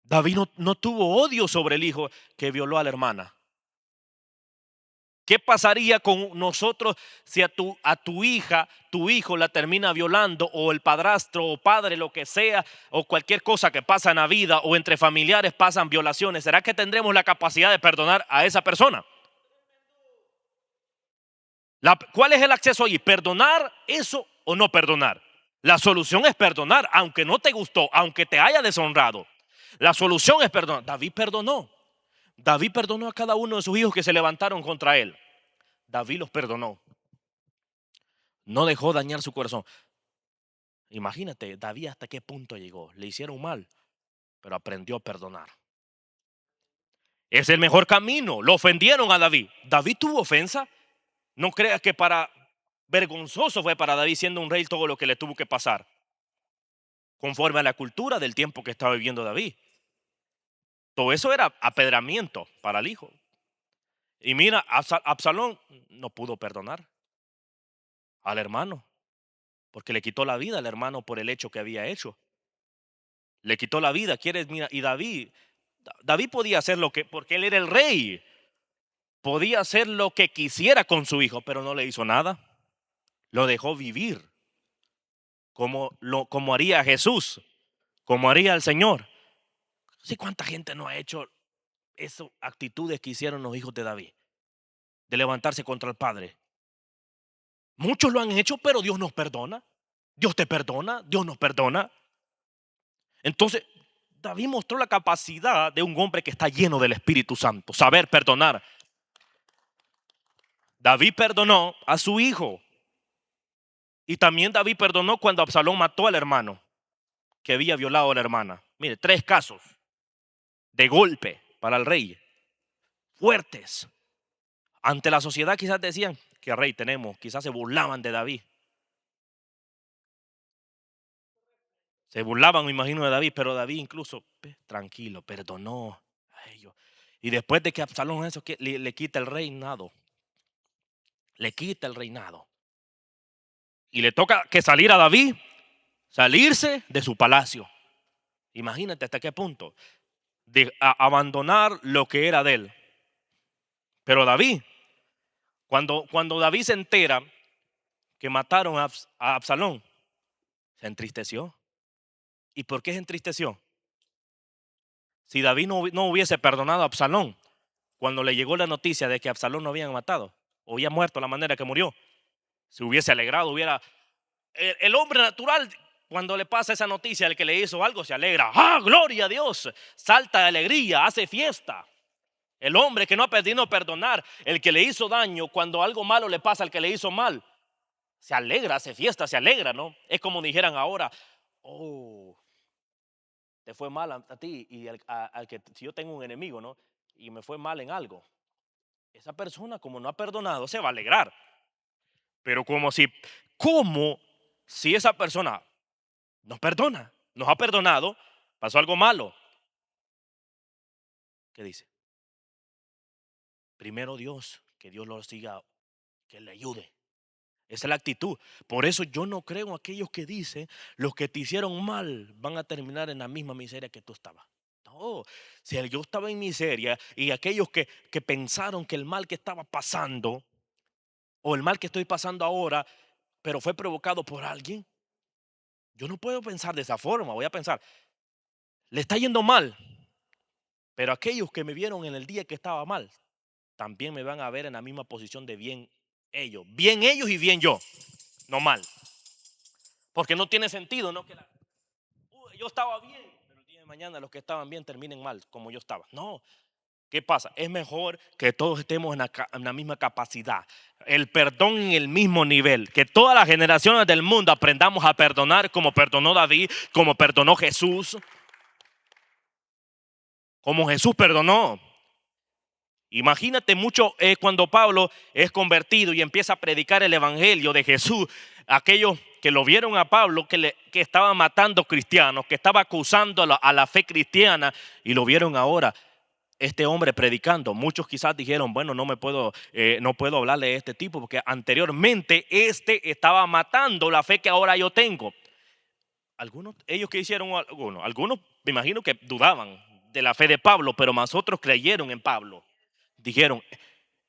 David no tuvo odio sobre el hijo que violó a la hermana. ¿Qué pasaría con nosotros si a tu hija, tu hijo la termina violando, o el padrastro o padre, lo que sea, o cualquier cosa que pasa en la vida, o entre familiares pasan violaciones? ¿Será que tendremos la capacidad de perdonar a esa persona? ¿Cuál es el acceso allí? ¿Perdonar eso o no perdonar? La solución es perdonar, aunque no te gustó, aunque te haya deshonrado. La solución es perdonar. David perdonó. David perdonó a cada uno de sus hijos que se levantaron contra él. David los perdonó. No dejó dañar su corazón. Imagínate, David hasta qué punto llegó. Le hicieron mal, pero aprendió a perdonar. Es el mejor camino. Lo ofendieron a David. David tuvo ofensa. No creas que vergonzoso fue para David, siendo un rey, todo lo que le tuvo que pasar, conforme a la cultura del tiempo que estaba viviendo David. Todo eso era apedramiento para el hijo. Y mira, Absalón no pudo perdonar al hermano, porque le quitó la vida al hermano por el hecho que había hecho. Le quitó la vida. Mira, y David podía hacer porque él era el rey, podía hacer lo que quisiera con su hijo, pero no le hizo nada. Lo dejó vivir como haría Jesús, como haría el Señor. ¿Sí cuánta gente no ha hecho esas actitudes que hicieron los hijos de David, de levantarse contra el padre? Muchos lo han hecho, pero Dios nos perdona. Dios te perdona, Dios nos perdona. Entonces, David mostró la capacidad de un hombre que está lleno del Espíritu Santo, saber perdonar. David perdonó a su hijo. Y también David perdonó cuando Absalón mató al hermano que había violado a la hermana. Mire, 3 casos de golpe para el rey, fuertes. Ante la sociedad quizás decían, ¿qué rey tenemos? Quizás se burlaban de David. Se burlaban, me imagino, de David, pero David incluso, tranquilo, perdonó a ellos. Y después de que Absalón le quita el reinado, y le toca que salir a David, salirse de su palacio. Imagínate hasta qué punto, de abandonar lo que era de él. Pero David, cuando David se entera que mataron a Absalón, se entristeció. ¿Y por qué se entristeció? Si David no hubiese perdonado a Absalón, cuando le llegó la noticia de que a Absalón no habían matado, o había muerto de la manera que murió, se hubiese alegrado, el hombre natural, cuando le pasa esa noticia, el que le hizo algo se alegra. ¡Ah, gloria a Dios! Salta de alegría, hace fiesta. El hombre que no ha aprendido a perdonar, el que le hizo daño, cuando algo malo le pasa al que le hizo mal, se alegra, hace fiesta, se alegra, ¿no? Es como dijeran ahora, oh, te fue mal a ti y al que, si yo tengo un enemigo, ¿no? Y me fue mal en algo, esa persona como no ha perdonado se va a alegrar. Pero como si esa persona nos perdona, nos ha perdonado, pasó algo malo, ¿qué dice? Primero Dios, que Dios lo siga, que le ayude. Esa es la actitud. Por eso yo no creo en aquellos que dicen, los que te hicieron mal van a terminar en la misma miseria que tú estabas. No, si yo estaba en miseria y aquellos que pensaron que el mal que estaba pasando o el mal que estoy pasando ahora, pero fue provocado por alguien, yo no puedo pensar de esa forma. Voy a pensar, le está yendo mal, pero aquellos que me vieron en el día que estaba mal, también me van a ver en la misma posición de bien ellos y bien yo, no mal. Porque no tiene sentido, ¿no? Yo estaba bien, pero el día de mañana los que estaban bien terminen mal, como yo estaba. No, ¿qué pasa? Es mejor que todos estemos en la misma capacidad, el perdón en el mismo nivel, que todas las generaciones del mundo aprendamos a perdonar como perdonó David, como perdonó Jesús, como Jesús perdonó. Imagínate mucho cuando Pablo es convertido y empieza a predicar el evangelio de Jesús. Aquellos que lo vieron a Pablo que estaba matando cristianos, que estaba acusando a la fe cristiana, y lo vieron ahora este hombre predicando. Muchos quizás dijeron, bueno, no puedo hablarle a este tipo porque anteriormente este estaba matando la fe que ahora yo tengo. Ellos que hicieron, algunos me imagino que dudaban de la fe de Pablo, pero más otros creyeron en Pablo. Dijeron,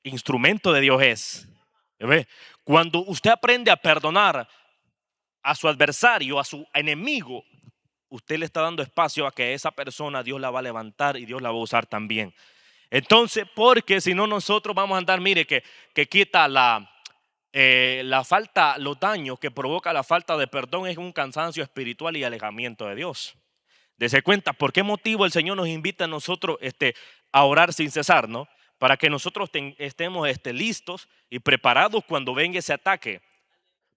instrumento de Dios es. ¿Ve? Cuando usted aprende a perdonar a su adversario, a su enemigo, usted le está dando espacio a que esa persona Dios la va a levantar y Dios la va a usar también. Entonces, porque si no nosotros vamos a andar, mire, que quita la falta, los daños que provoca la falta de perdón es un cansancio espiritual y alejamiento de Dios. Dese cuenta, ¿por qué motivo el Señor nos invita a nosotros a orar sin cesar, ¿no? Para que nosotros estemos listos y preparados cuando venga ese ataque.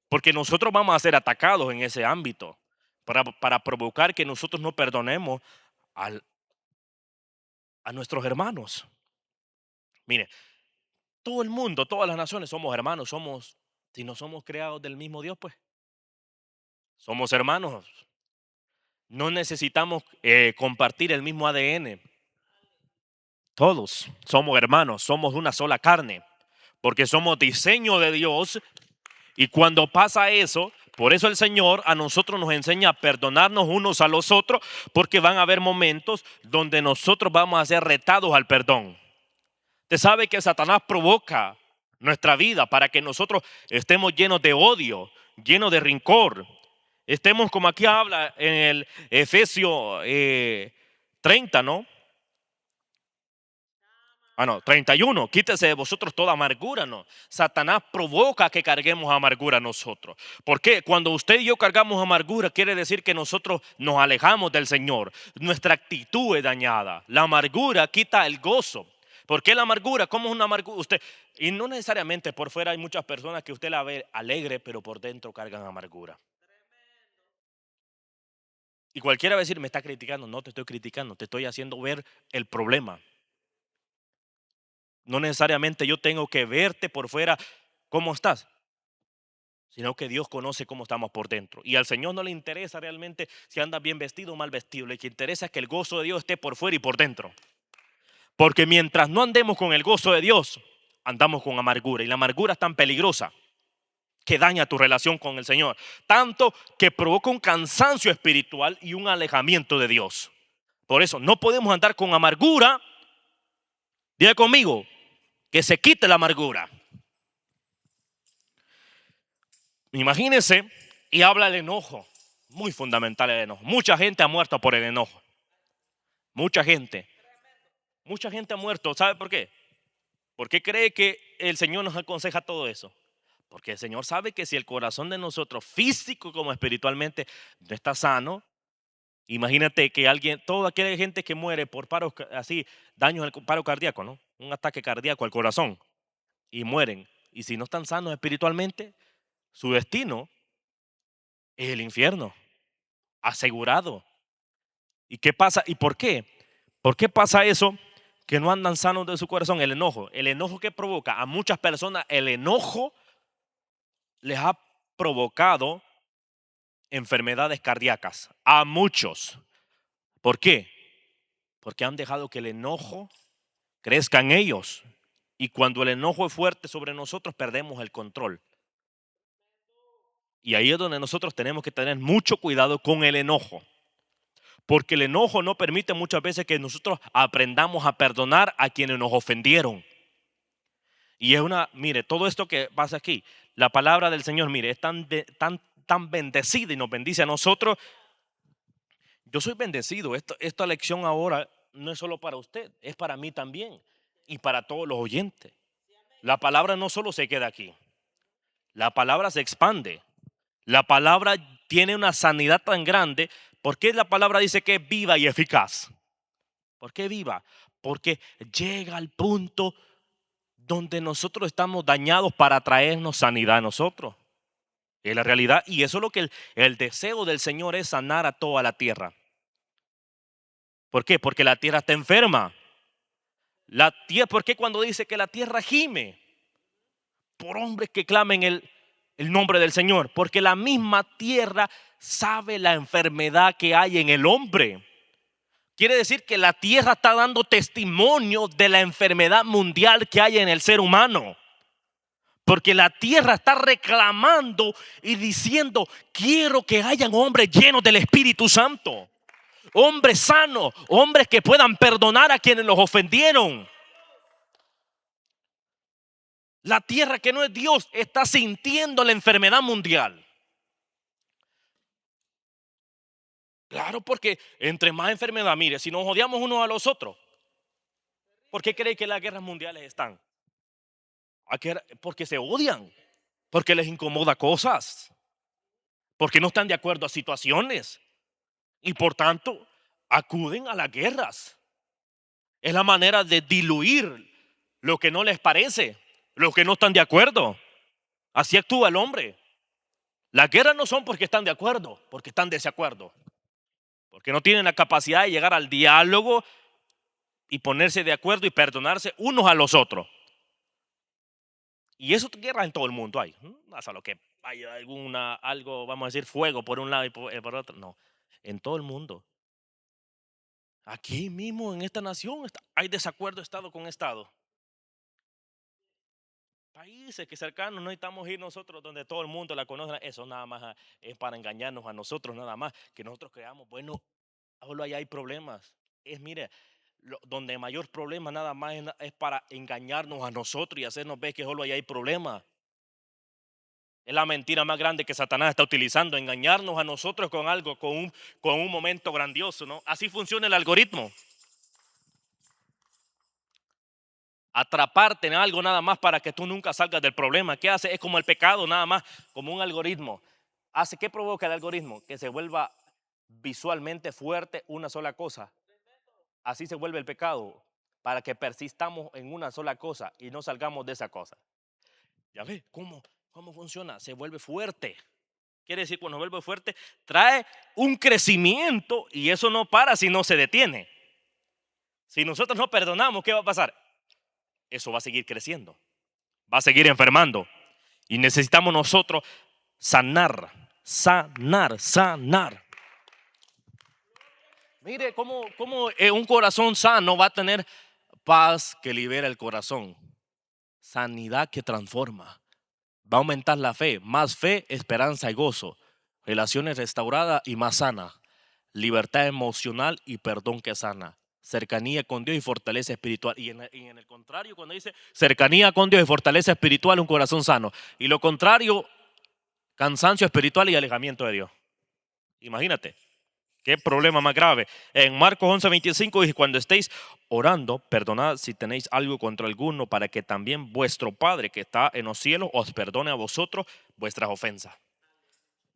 Porque nosotros vamos a ser atacados en ese ámbito para provocar que nosotros no perdonemos a nuestros hermanos. Mire, todo el mundo, todas las naciones somos hermanos, si no somos creados del mismo Dios, pues somos hermanos. No necesitamos compartir el mismo ADN. Todos somos hermanos, somos una sola carne, porque somos diseño de Dios. Y cuando pasa eso, por eso el Señor a nosotros nos enseña a perdonarnos unos a los otros, porque van a haber momentos donde nosotros vamos a ser retados al perdón. Usted sabe que Satanás provoca nuestra vida para que nosotros estemos llenos de odio, llenos de rencor. Estemos como aquí habla en el Efesios 30, ¿no? 31. Quítese de vosotros toda amargura, ¿no? Satanás provoca que carguemos amargura nosotros. ¿Por qué? Cuando usted y yo cargamos amargura, quiere decir que nosotros nos alejamos del Señor. Nuestra actitud es dañada. La amargura quita el gozo. ¿Por qué la amargura? ¿Cómo es una amargura? Y no necesariamente por fuera hay muchas personas que usted la ve alegre, pero por dentro cargan amargura. Y cualquiera va a decir, me está criticando. No te estoy criticando, te estoy haciendo ver el problema. No necesariamente yo tengo que verte por fuera cómo estás, sino que Dios conoce cómo estamos por dentro. Y al Señor no le interesa realmente si andas bien vestido o mal vestido. Lo que interesa es que el gozo de Dios esté por fuera y por dentro. Porque mientras no andemos con el gozo de Dios, andamos con amargura. Y la amargura es tan peligrosa que daña tu relación con el Señor. Tanto que provoca un cansancio espiritual y un alejamiento de Dios. Por eso no podemos andar con amargura. Diga conmigo, que se quite la amargura. Imagínense, y habla el enojo, muy fundamental el enojo. Mucha gente ha muerto por el enojo. Mucha gente ha muerto. ¿Sabe por qué? ¿Por qué cree que el Señor nos aconseja todo eso? Porque el Señor sabe que si el corazón de nosotros, físico como espiritualmente, no está sano, imagínate que toda aquella gente que muere por paro, así, daños al paro cardíaco, ¿no? un ataque cardíaco al corazón y mueren. Y si no están sanos espiritualmente, su destino es el infierno, asegurado. ¿Y qué pasa? ¿Y por qué? ¿Por qué pasa eso? Que no andan sanos de su corazón, el enojo. El enojo que provoca a muchas personas, el enojo les ha provocado enfermedades cardíacas. A muchos. ¿Por qué? Porque han dejado que el enojo crezca en ellos. Y cuando el enojo es fuerte sobre nosotros, perdemos el control. Y ahí es donde nosotros tenemos que tener mucho cuidado con el enojo. Porque el enojo no permite muchas veces que nosotros aprendamos a perdonar a quienes nos ofendieron. Y es mire, todo esto que pasa aquí, la palabra del Señor, mire, es tan bendecida y nos bendice a nosotros. Yo soy bendecido. Esta lección ahora no es solo para usted, es para mí también y para todos los oyentes. La palabra no solo se queda aquí, la palabra se expande. La palabra tiene una sanidad tan grande. ¿Por qué la palabra dice que es viva y eficaz? ¿Por qué viva? Porque llega al punto donde nosotros estamos dañados para traernos sanidad a nosotros. Es la realidad. Y eso es lo que el deseo del Señor es, sanar a toda la tierra. ¿Por qué? Porque la tierra está enferma. ¿Por qué cuando dice que la tierra gime? Por hombres que clamen el nombre del Señor. Porque la misma tierra sabe la enfermedad que hay en el hombre. Quiere decir que la tierra está dando testimonio de la enfermedad mundial que hay en el ser humano. Porque la tierra está reclamando y diciendo: quiero que hayan hombres llenos del Espíritu Santo. Hombres sanos, hombres que puedan perdonar a quienes los ofendieron. La tierra que no es Dios está sintiendo la enfermedad mundial. Claro, porque entre más enfermedad, mire, si nos odiamos unos a los otros, ¿por qué cree que las guerras mundiales están? Porque se odian, porque les incomoda cosas, porque no están de acuerdo a situaciones y por tanto acuden a las guerras. Es la manera de diluir lo que no les parece, lo que no están de acuerdo. Así actúa el hombre. Las guerras no son porque están de acuerdo, porque están de desacuerdo. Porque no tienen la capacidad de llegar al diálogo y ponerse de acuerdo y perdonarse unos a los otros. Y eso guerra en todo el mundo hay. Hasta lo que hay algo, vamos a decir, fuego por un lado y por otro. No, en todo el mundo. Aquí mismo en esta nación hay desacuerdo Estado con Estado. Países que cercanos no necesitamos ir nosotros donde todo el mundo la conoce. Eso nada más es para engañarnos a nosotros, nada más. Que nosotros creamos, bueno, solo ahí hay problemas. Mire, donde mayor problema nada más es para engañarnos a nosotros y hacernos ver que solo ahí hay problemas. Es la mentira más grande que Satanás está utilizando, engañarnos a nosotros con algo, con un momento grandioso, ¿no? Así funciona el algoritmo. Atraparte en algo nada más para que tú nunca salgas del problema. ¿Qué hace? Es como el pecado, nada más, como un algoritmo. ¿Qué provoca el algoritmo? Que se vuelva visualmente fuerte una sola cosa. Así se vuelve el pecado, para que persistamos en una sola cosa y no salgamos de esa cosa. ¿Ya ves cómo funciona? Se vuelve fuerte. Quiere decir, cuando se vuelve fuerte, trae un crecimiento y eso no para si no se detiene. Si nosotros no perdonamos, ¿qué va a pasar? Eso va a seguir creciendo, va a seguir enfermando. Y necesitamos nosotros sanar. Mire cómo un corazón sano va a tener paz que libera el corazón, sanidad que transforma. Va a aumentar la fe, más fe, esperanza y gozo, relaciones restauradas y más sanas, libertad emocional y perdón que sana, cercanía con Dios y fortaleza espiritual. Y en el contrario, cuando dice cercanía con Dios y fortaleza espiritual, un corazón sano. Y lo contrario, cansancio espiritual y alejamiento de Dios. Imagínate. Qué problema más grave. En Marcos 11:25 dice: cuando estéis orando, perdonad si tenéis algo contra alguno, para que también vuestro Padre que está en los cielos os perdone a vosotros vuestras ofensas.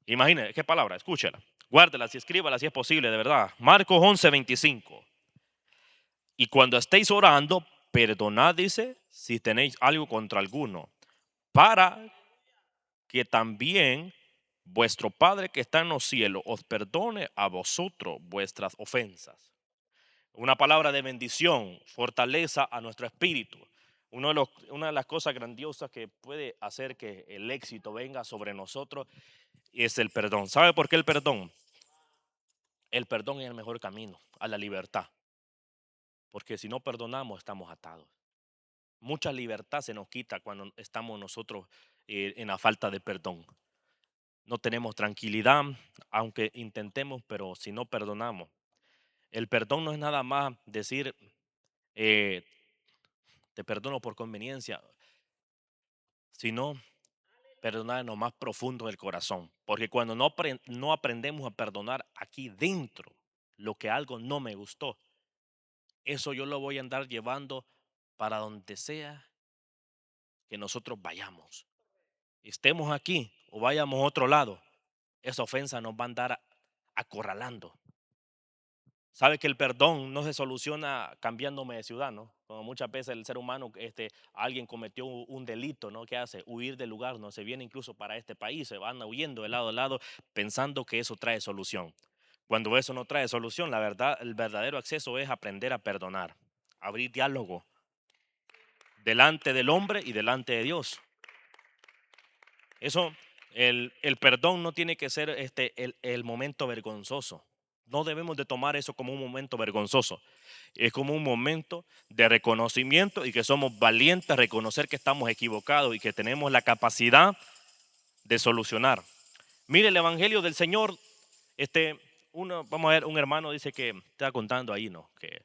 Imagínate, qué palabra, escúchela. Guárdela y escríbala si es posible, de verdad. Marcos 11:25. Y cuando estéis orando, perdonad, dice, si tenéis algo contra alguno, para que también vuestro Padre que está en los cielos os perdone a vosotros vuestras ofensas. Una palabra de bendición, fortaleza a nuestro espíritu. Una de las cosas grandiosas que puede hacer que el éxito venga sobre nosotros es el perdón. ¿Sabe por qué el perdón? El perdón es el mejor camino a la libertad. Porque si no perdonamos, estamos atados. Mucha libertad se nos quita cuando estamos nosotros en la falta de perdón. No tenemos tranquilidad, aunque intentemos, pero si no perdonamos. El perdón no es nada más decir, eh, te perdono por conveniencia, sino perdonar en lo más profundo del corazón. Porque cuando no aprendemos a perdonar aquí dentro lo que algo no me gustó, eso yo lo voy a andar llevando para donde sea que nosotros vayamos. Estemos aquí o vayamos a otro lado, esa ofensa nos va a andar acorralando. Sabe que el perdón no se soluciona cambiándome de ciudad, ¿no? Como muchas veces el ser humano, alguien cometió un delito, ¿no? ¿Qué hace? Huir del lugar, ¿no? Se viene incluso para este país, se van huyendo de lado a lado pensando que eso trae solución. Cuando eso no trae solución, la verdad, el verdadero acceso es aprender a perdonar, abrir diálogo delante del hombre y delante de Dios. Eso, el perdón no tiene que ser el momento vergonzoso. No debemos de tomar eso como un momento vergonzoso. Es como un momento de reconocimiento y que somos valientes a reconocer que estamos equivocados y que tenemos la capacidad de solucionar. Mire el evangelio del Señor, vamos a ver, un hermano dice que está contando ahí, ¿no? Que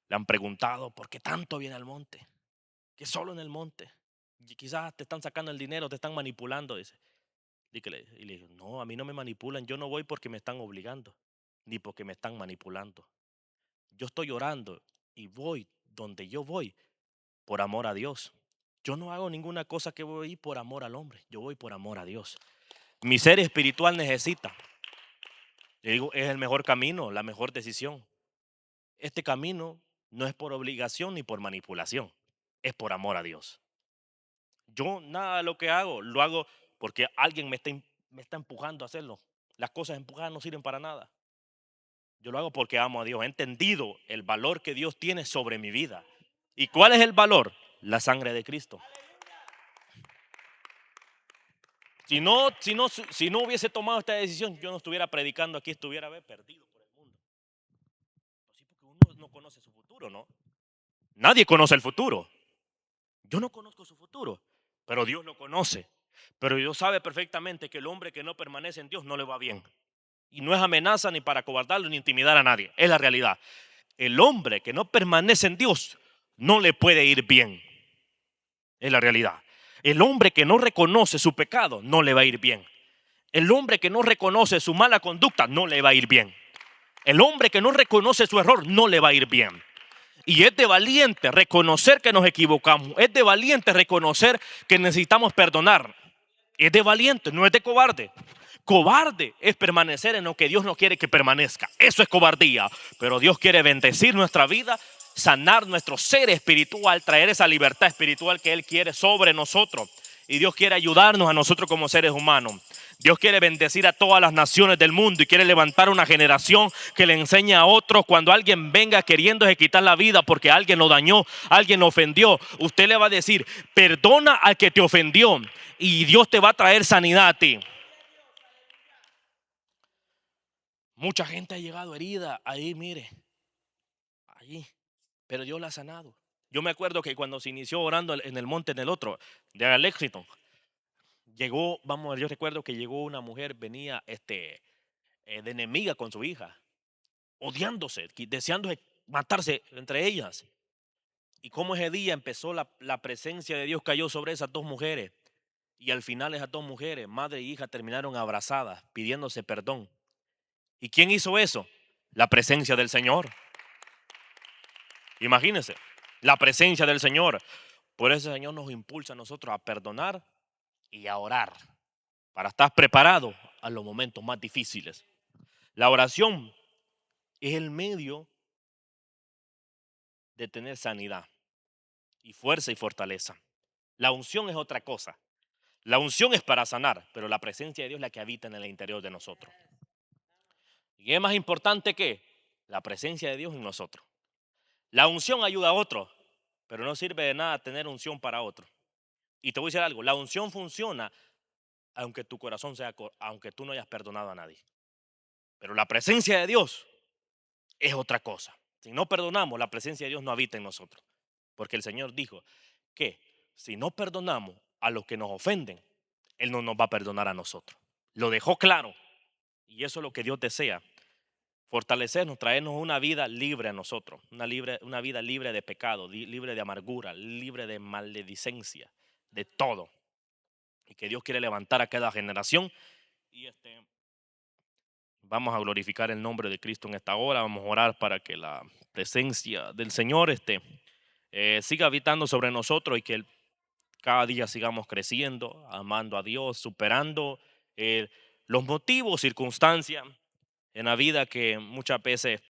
le han preguntado por qué tanto viene al monte, que solo en el monte. Y quizás te están sacando el dinero, te están manipulando, dice. Y le dijo, no, a mí no me manipulan, yo no voy porque me están obligando, ni porque me están manipulando. Yo estoy orando y voy donde yo voy por amor a Dios. Yo no hago ninguna cosa que voy por amor al hombre, yo voy por amor a Dios. Mi ser espiritual necesita. Yo digo, es el mejor camino, la mejor decisión. Este camino no es por obligación ni por manipulación, es por amor a Dios. Yo nada de lo que hago, lo hago porque alguien me está empujando a hacerlo. Las cosas empujadas no sirven para nada. Yo lo hago porque amo a Dios. He entendido el valor que Dios tiene sobre mi vida. ¿Y cuál es el valor? La sangre de Cristo. Si no hubiese tomado esta decisión, yo no estuviera predicando aquí, estuviera perdido por el mundo. Así porque uno no conoce su futuro, ¿no? Nadie conoce el futuro. Yo no conozco su futuro, pero Dios lo conoce. Pero Dios sabe perfectamente que el hombre que no permanece en Dios no le va bien. Y no es amenaza ni para cobardarlo ni intimidar a nadie. Es la realidad. El hombre que no permanece en Dios no le puede ir bien. Es la realidad. El hombre que no reconoce su pecado no le va a ir bien. El hombre que no reconoce su mala conducta no le va a ir bien. El hombre que no reconoce su error no le va a ir bien. Y es de valiente reconocer que nos equivocamos. Es de valiente reconocer que necesitamos perdonar. Es de valiente, no es de cobarde. Cobarde es permanecer en lo que Dios no quiere que permanezca. Eso es cobardía. Pero Dios quiere bendecir nuestra vida, sanar nuestro ser espiritual, traer esa libertad espiritual que Él quiere sobre nosotros. Y Dios quiere ayudarnos a nosotros como seres humanos. Dios quiere bendecir a todas las naciones del mundo y quiere levantar una generación que le enseñe a otros cuando alguien venga queriéndose quitar la vida porque alguien lo dañó, alguien lo ofendió. Usted le va a decir, perdona al que te ofendió y Dios te va a traer sanidad a ti. Mucha gente ha llegado herida ahí, mire, ahí, pero Dios la ha sanado. Yo me acuerdo que cuando se inició orando en el monte, en el otro, de Alexington, llegó, vamos a ver, yo recuerdo que llegó una mujer, venía de enemiga con su hija, odiándose, deseando matarse entre ellas. Y cómo ese día empezó la presencia de Dios cayó sobre esas dos mujeres. Y al final esas dos mujeres, madre e hija, terminaron abrazadas, pidiéndose perdón. ¿Y quién hizo eso? La presencia del Señor. Imagínense, la presencia del Señor. Por eso el Señor nos impulsa a nosotros a perdonar y a orar para estar preparados a los momentos más difíciles. La oración es el medio de tener sanidad. y fuerza y fortaleza. La unción es otra cosa. La unción es para sanar, pero la presencia de Dios es la que habita en el interior de nosotros. ¿Y es más importante que la presencia de Dios en nosotros? La unción ayuda a otro, pero no sirve de nada tener unción para otro. Y te voy a decir algo, la unción funciona aunque tu corazón sea, aunque tú no hayas perdonado a nadie. Pero la presencia de Dios es otra cosa. Si no perdonamos, la presencia de Dios no habita en nosotros. Porque el Señor dijo que si no perdonamos a los que nos ofenden, Él no nos va a perdonar a nosotros. Lo dejó claro. Y eso es lo que Dios desea. Fortalecernos, traernos una vida libre a nosotros. Una vida libre de pecado, libre de amargura, libre de maledicencia, de todo. Y que Dios quiere levantar a cada generación. Y vamos a glorificar el nombre de Cristo en esta hora. Vamos a orar para que la presencia del Señor siga habitando sobre nosotros y que cada día sigamos creciendo, amando a Dios, superando los motivos, circunstancias en la vida que muchas veces